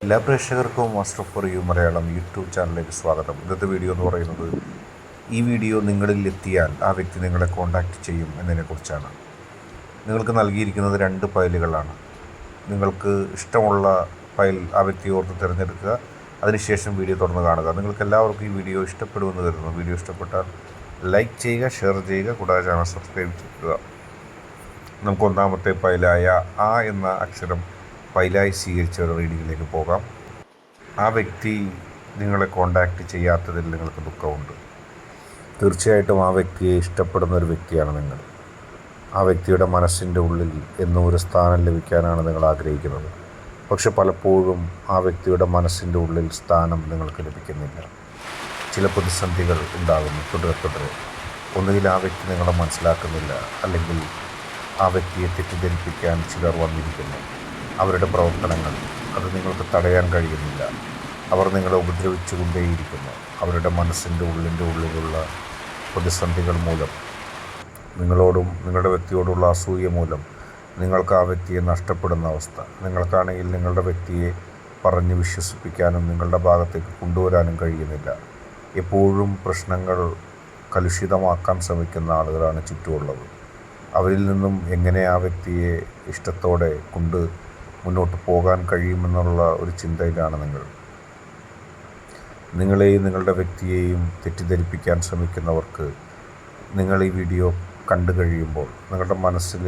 എല്ലാ പ്രേക്ഷകർക്കും master for you Malayalam YouTube ചാനലിലേക്ക് സ്വാഗതം. ഇന്നത്തെ വീഡിയോ എന്ന് പറയുന്നത് ഈ വീഡിയോ നിങ്ങളിൽ എത്തിയാൽ ആ വ്യക്തി നിങ്ങളെ കോൺടാക്റ്റ് ചെയ്യും എന്നതിനെക്കുറിച്ചാണ്. നിങ്ങൾക്ക് നൽകിയിരിക്കുന്നത് 2 ഫയലുകളാണ്. നിങ്ങൾക്ക് ഇഷ്ടമുള്ള ഫയൽ ആ വ്യക്തി ഓർത്ത് തിരഞ്ഞെടുക്കുക. അതിനുശേഷം വീഡിയോ തുറന്ന് കാണുക. നിങ്ങൾക്ക് എല്ലാവർക്കും ഈ വീഡിയോ ഇഷ്ടപ്പെടുമെന്ന് കരുതുന്നു. വീഡിയോ ഇഷ്ടപ്പെട്ടാൽ ലൈക്ക് ചെയ്യുക, ഷെയർ ചെയ്യുക, കൂടാതെ ചാനൽ സബ്സ്ക്രൈബ് ചെയ്യുക. നമുക്ക് ഒന്നാമത്തെ ഫയലായ ആ എന്ന അക്ഷരം ഫയലായി സ്വീകരിച്ച ഒരു റീഡിങ്ങിലേക്ക് പോകാം. ആ വ്യക്തി നിങ്ങളെ കോണ്ടാക്റ്റ് ചെയ്യാത്തതിൽ നിങ്ങൾക്ക് ദുഃഖമുണ്ട്. തീർച്ചയായിട്ടും ആ വ്യക്തിയെ ഇഷ്ടപ്പെടുന്ന ഒരു വ്യക്തിയാണ് നിങ്ങൾ. ആ വ്യക്തിയുടെ മനസ്സിൻ്റെ ഉള്ളിൽ എന്നും ഒരു സ്ഥാനം ലഭിക്കാനാണ് നിങ്ങൾ ആഗ്രഹിക്കുന്നത്. പക്ഷെ പലപ്പോഴും ആ വ്യക്തിയുടെ മനസ്സിൻ്റെ ഉള്ളിൽ സ്ഥാനം നിങ്ങൾക്ക് ലഭിക്കുന്നില്ല. ചില പ്രതിസന്ധികൾ ഉണ്ടാകുന്നു തുടരെ. ഒന്നുകിൽ ആ വ്യക്തി നിങ്ങളെ മനസ്സിലാക്കുന്നില്ല, അല്ലെങ്കിൽ ആ വ്യക്തിയെ തെറ്റിദ്ധരിപ്പിക്കാൻ ചിലർ വന്നിരിക്കുന്നു. അവരുടെ പ്രവർത്തനങ്ങൾ അത് നിങ്ങൾക്ക് തടയാൻ കഴിയുന്നില്ല. അവർ നിങ്ങളെ ഉപദ്രവിച്ചു കൊണ്ടേയിരിക്കുന്നു. അവരുടെ മനസ്സിൻ്റെ ഉള്ളിലുള്ള പ്രതിസന്ധികൾ മൂലം, നിങ്ങളോടും നിങ്ങളുടെ വ്യക്തിയോടുള്ള അസൂയ മൂലം നിങ്ങൾക്ക് ആ വ്യക്തിയെ നഷ്ടപ്പെടുന്ന അവസ്ഥ. നിങ്ങൾക്കാണെങ്കിൽ നിങ്ങളുടെ വ്യക്തിയെ പറഞ്ഞ് വിശ്വസിപ്പിക്കാനും നിങ്ങളുടെ ഭാഗത്തേക്ക് കൊണ്ടുവരാനും കഴിയുന്നില്ല. എപ്പോഴും പ്രശ്നങ്ങൾ കലുഷിതമാക്കാൻ ശ്രമിക്കുന്ന ആളുകളാണ് ചുറ്റുമുള്ളത്. അവരിൽ നിന്നും എങ്ങനെ ആ വ്യക്തിയെ ഇഷ്ടത്തോടെ മുന്നോട്ട് പോകാൻ കഴിയുമെന്നുള്ള ഒരു ചിന്തയിലാണ് നിങ്ങളെയും നിങ്ങളുടെ വ്യക്തിയെയും തെറ്റിദ്ധരിപ്പിക്കാൻ ശ്രമിക്കുന്നവർക്ക് നിങ്ങൾ ഈ വീഡിയോ കണ്ടു കഴിയുമ്പോൾ നിങ്ങളുടെ മനസ്സിൽ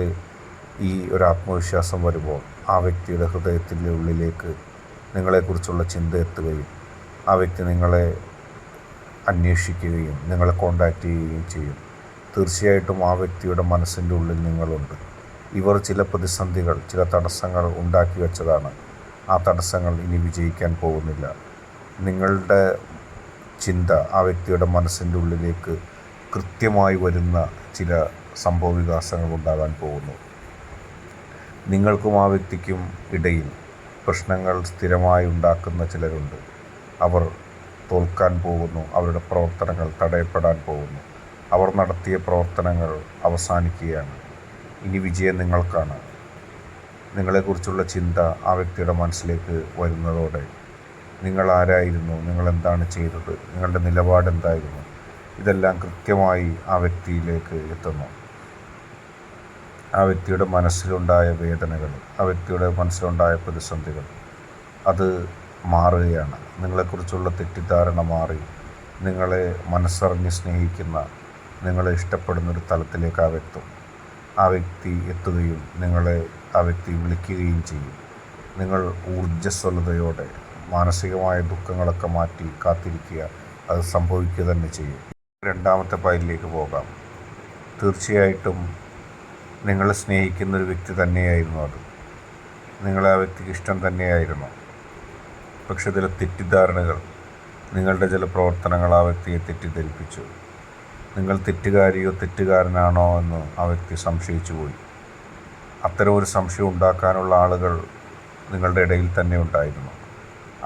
ഈ ഒരു ആത്മവിശ്വാസം വരുമ്പോൾ ആ വ്യക്തിയുടെ ഹൃദയത്തിൻ്റെ ഉള്ളിലേക്ക് നിങ്ങളെക്കുറിച്ചുള്ള ചിന്ത എത്തുകയും ആ വ്യക്തി നിങ്ങളെ അന്വേഷിക്കുകയും നിങ്ങളെ കോണ്ടാക്റ്റ് ചെയ്യുകയും ചെയ്യും. തീർച്ചയായിട്ടും ആ വ്യക്തിയുടെ മനസ്സിൻ്റെ ഉള്ളിൽ നിങ്ങളുണ്ട്. ഇവർ ചില പ്രതിസന്ധികൾ, ചില തടസ്സങ്ങൾ ഉണ്ടാക്കി വെച്ചതാണ്. ആ തടസ്സങ്ങൾ ഇനി വിജയിക്കാൻ പോകുന്നില്ല. നിങ്ങളുടെ ചിന്ത ആ വ്യക്തിയുടെ മനസ്സിൻ്റെ ഉള്ളിലേക്ക് കൃത്യമായി വരുന്ന ചില സംഭവ വികാസങ്ങൾ ഉണ്ടാകാൻ പോകുന്നു. നിങ്ങൾക്കും ആ വ്യക്തിക്കും ഇടയിൽ പ്രശ്നങ്ങൾ സ്ഥിരമായി ഉണ്ടാക്കുന്ന ചിലരുണ്ട്. അവർ തോൽക്കാൻ പോകുന്നു. അവരുടെ പ്രവർത്തനങ്ങൾ തടയപ്പെടാൻ പോകുന്നു. അവർ നടത്തിയ പ്രവർത്തനങ്ങൾ അവസാനിക്കുകയാണ്. ഇനി വിജയം നിങ്ങൾക്കാണ്. നിങ്ങളെക്കുറിച്ചുള്ള ചിന്ത ആ വ്യക്തിയുടെ മനസ്സിലേക്ക് വരുന്നതോടെ നിങ്ങൾ ആരായിരുന്നു, നിങ്ങൾ എന്താണ് ചെയ്തത്, നിങ്ങളുടെ നിലപാട് എന്തായിരുന്നു, ഇതെല്ലാം കൃത്യമായി ആ വ്യക്തിയിലേക്ക് എത്തുന്നു. ആ വ്യക്തിയുടെ മനസ്സിലുണ്ടായ വേദനകൾ, ആ വ്യക്തിയുടെ മനസ്സിലുണ്ടായ പ്രതിസന്ധികൾ അത് മാറുകയാണ്. നിങ്ങളെക്കുറിച്ചുള്ള തെറ്റിദ്ധാരണ മാറി നിങ്ങളെ മനസ്സറിഞ്ഞ് സ്നേഹിക്കുന്ന, നിങ്ങളെ ഇഷ്ടപ്പെടുന്നൊരു തലത്തിലേക്ക് ആ വ്യക്തി എത്തുകയും നിങ്ങളെ ആ വ്യക്തി വിളിക്കുകയും ചെയ്യും. നിങ്ങൾ ഊർജ്ജസ്വലതയോടെ മാനസികമായ ദുഃഖങ്ങളൊക്കെ മാറ്റി കാത്തിരിക്കുക. അത് സംഭവിക്കുക തന്നെ ചെയ്യും. രണ്ടാമത്തെ ഫയലിലേക്ക് പോകാം. തീർച്ചയായിട്ടും നിങ്ങളെ സ്നേഹിക്കുന്നൊരു വ്യക്തി തന്നെയായിരുന്നു അത്. നിങ്ങളെ ആ വ്യക്തിക്ക് ഇഷ്ടം തന്നെയായിരുന്നു. പക്ഷെ ചില തെറ്റിദ്ധാരണകൾ, നിങ്ങളുടെ ചില പ്രവർത്തനങ്ങൾ ആ വ്യക്തിയെ തെറ്റിദ്ധരിപ്പിച്ചു. നിങ്ങൾ തെറ്റുകാരിയോ തെറ്റുകാരനാണോ എന്ന് ആ വ്യക്തി സംശയിച്ചു പോയി. അത്തരം ഒരു സംശയം ഉണ്ടാക്കാനുള്ള ആളുകൾ നിങ്ങളുടെ ഇടയിൽ തന്നെ ഉണ്ടായിരുന്നു.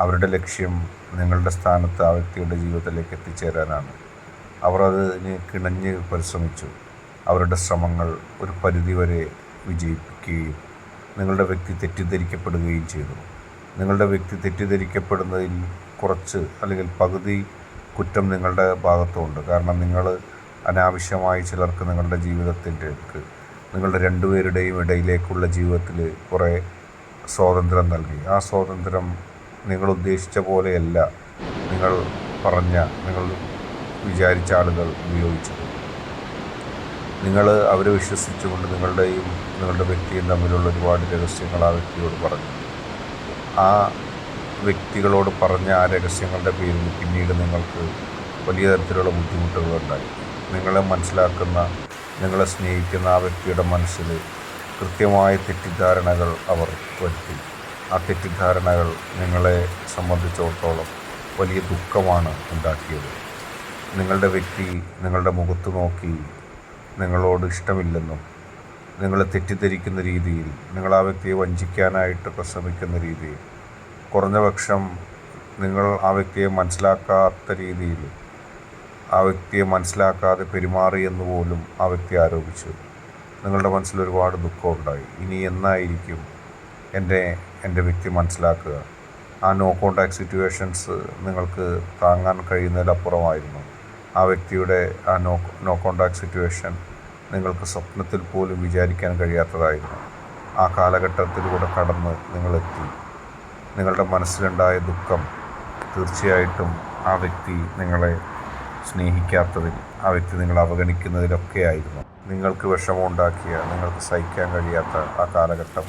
അവരുടെ ലക്ഷ്യം നിങ്ങളുടെ സ്ഥാനത്ത് ആ വ്യക്തിയുടെ ജീവിതത്തിലേക്ക് എത്തിച്ചേരാനാണ്. അവർ അതിന് കിണഞ്ഞ് പരിശ്രമിച്ചു. അവരുടെ ശ്രമങ്ങൾ ഒരു പരിധിവരെ വിജയിപ്പിക്കുകയും നിങ്ങളുടെ വ്യക്തി തെറ്റിദ്ധരിക്കപ്പെടുകയും ചെയ്തു. നിങ്ങളുടെ വ്യക്തി തെറ്റിദ്ധരിക്കപ്പെടുന്നതിൽ കുറച്ച് അല്ലെങ്കിൽ പകുതി കുറ്റം നിങ്ങളുടെ ഭാഗത്തുമുണ്ട്. കാരണം നിങ്ങൾ അനാവശ്യമായി ചിലർക്ക് നിങ്ങളുടെ ജീവിതത്തിലേക്ക്, നിങ്ങളുടെ രണ്ടുപേരുടെയും ഇടയിലേക്കുള്ള ജീവിതത്തിൽ കുറേ സ്വാതന്ത്ര്യം നൽകി. ആ സ്വാതന്ത്ര്യം നിങ്ങൾ ഉദ്ദേശിച്ച പോലെയല്ല നിങ്ങൾ വിചാരിച്ച ആളുകൾ ഉപയോഗിച്ചത്. നിങ്ങൾ അവരെ വിശ്വസിച്ചുകൊണ്ട് നിങ്ങളുടെ വ്യക്തിയും തമ്മിലുള്ള ഒരുപാട് രഹസ്യങ്ങൾ ആ വ്യക്തിയോട് പറഞ്ഞു. ആ വ്യക്തികളോട് പറഞ്ഞ ആ രഹസ്യങ്ങളുടെ പേരിൽ പിന്നീട് നിങ്ങൾക്ക് വലിയ തരത്തിലുള്ള ബുദ്ധിമുട്ടുകളുണ്ടായി. നിങ്ങളെ മനസ്സിലാക്കുന്ന, നിങ്ങളെ സ്നേഹിക്കുന്ന ആ വ്യക്തിയുടെ മനസ്സിൽ കൃത്യമായ തെറ്റിദ്ധാരണകൾ അവർ വരുത്തി. ആ തെറ്റിദ്ധാരണകൾ നിങ്ങളെ സംബന്ധിച്ചിടത്തോളം വലിയ ദുഃഖമാണ് ഉണ്ടാക്കിയത്. നിങ്ങളുടെ വ്യക്തി നിങ്ങളുടെ മുഖത്ത് നോക്കി നിങ്ങളോട് ഇഷ്ടമില്ലെന്നും നിങ്ങളെ തെറ്റിദ്ധരിക്കുന്ന രീതിയിൽ, നിങ്ങൾ ആ വ്യക്തിയെ വഞ്ചിക്കാനായിട്ടൊക്കെ ശ്രമിക്കുന്ന രീതിയിൽ, കുറഞ്ഞപക്ഷം നിങ്ങൾ ആ വ്യക്തിയെ മനസ്സിലാക്കാത്ത രീതിയിൽ, ആ വ്യക്തിയെ മനസ്സിലാക്കാതെ പെരുമാറിയെന്ന് പോലും ആ വ്യക്തി ആരോപിച്ചു. നിങ്ങളുടെ മനസ്സിൽ ഒരുപാട് ദുഃഖമുണ്ടായി. ഇനി എന്നായിരിക്കും എൻ്റെ വ്യക്തി മനസ്സിലാക്കുക? ആ നോ കോൺടാക്ട് സിറ്റുവേഷൻസ് നിങ്ങൾക്ക് താങ്ങാൻ കഴിയുന്നതിലപ്പുറമായിരുന്നു. ആ വ്യക്തിയുടെ ആ നോ കോൺടാക്ട് സിറ്റുവേഷൻ നിങ്ങൾക്ക് സ്വപ്നത്തിൽ പോലും വിചാരിക്കാൻ കഴിയാത്തതായിരുന്നു. ആ കാലഘട്ടത്തിലൂടെ കടന്ന് നിങ്ങളെത്തി. നിങ്ങളുടെ മനസ്സിലുണ്ടായ ദുഃഖം തീർച്ചയായിട്ടും ആ വ്യക്തി നിങ്ങളെ സ്നേഹിക്കാത്തതിൽ, ആ വ്യക്തി നിങ്ങളെ അവഗണിക്കുന്നതിലൊക്കെയായിരുന്നു. നിങ്ങൾക്ക് വിഷമമുണ്ടാക്കിയ, നിങ്ങൾക്ക് സഹിക്കാൻ കഴിയാത്ത ആ കാലഘട്ടം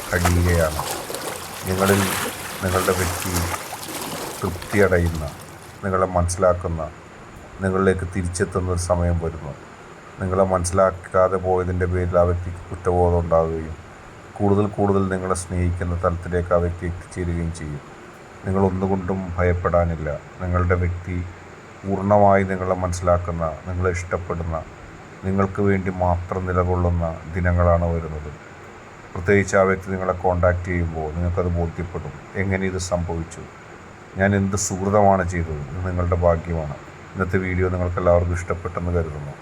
കഴിയുകയാണ്. നിങ്ങളിൽ നിങ്ങളുടെ വ്യക്തി തൃപ്തിയടയുന്ന, നിങ്ങളെ മനസ്സിലാക്കുന്ന, നിങ്ങളിലേക്ക് തിരിച്ചെത്തുന്ന ഒരു സമയം വരുന്നു. നിങ്ങളെ മനസ്സിലാക്കാതെ പോയതിൻ്റെ പേരിൽ ആ വ്യക്തിക്ക് കുറ്റബോധം ഉണ്ടാകുകയും കൂടുതൽ നിങ്ങളെ സ്നേഹിക്കുന്ന തലത്തിലേക്ക് ആ വ്യക്തി എത്തിച്ചേരുകയും ചെയ്യും. നിങ്ങളൊന്നുകൊണ്ടും ഭയപ്പെടാനില്ല. നിങ്ങളുടെ വ്യക്തി പൂർണ്ണമായി നിങ്ങളെ മനസ്സിലാക്കുന്ന, നിങ്ങളെ ഇഷ്ടപ്പെടുന്ന, നിങ്ങൾക്ക് വേണ്ടി മാത്രം നിലകൊള്ളുന്ന ദിനങ്ങളാണ് വരുന്നത്. പ്രത്യേകിച്ച് ആ വ്യക്തി നിങ്ങളെ കോൺടാക്റ്റ് ചെയ്യുമ്പോൾ നിങ്ങൾക്കത് ബോധ്യപ്പെടും. എങ്ങനെ ഇത് സംഭവിച്ചു, ഞാൻ എന്ത് സുഹൃതമാണ് ചെയ്തത്, ഇത് നിങ്ങളുടെ ഭാഗ്യമാണ്. ഇന്നത്തെ വീഡിയോ നിങ്ങൾക്ക് എല്ലാവർക്കും ഇഷ്ടപ്പെട്ടെന്ന് കരുതുന്നു.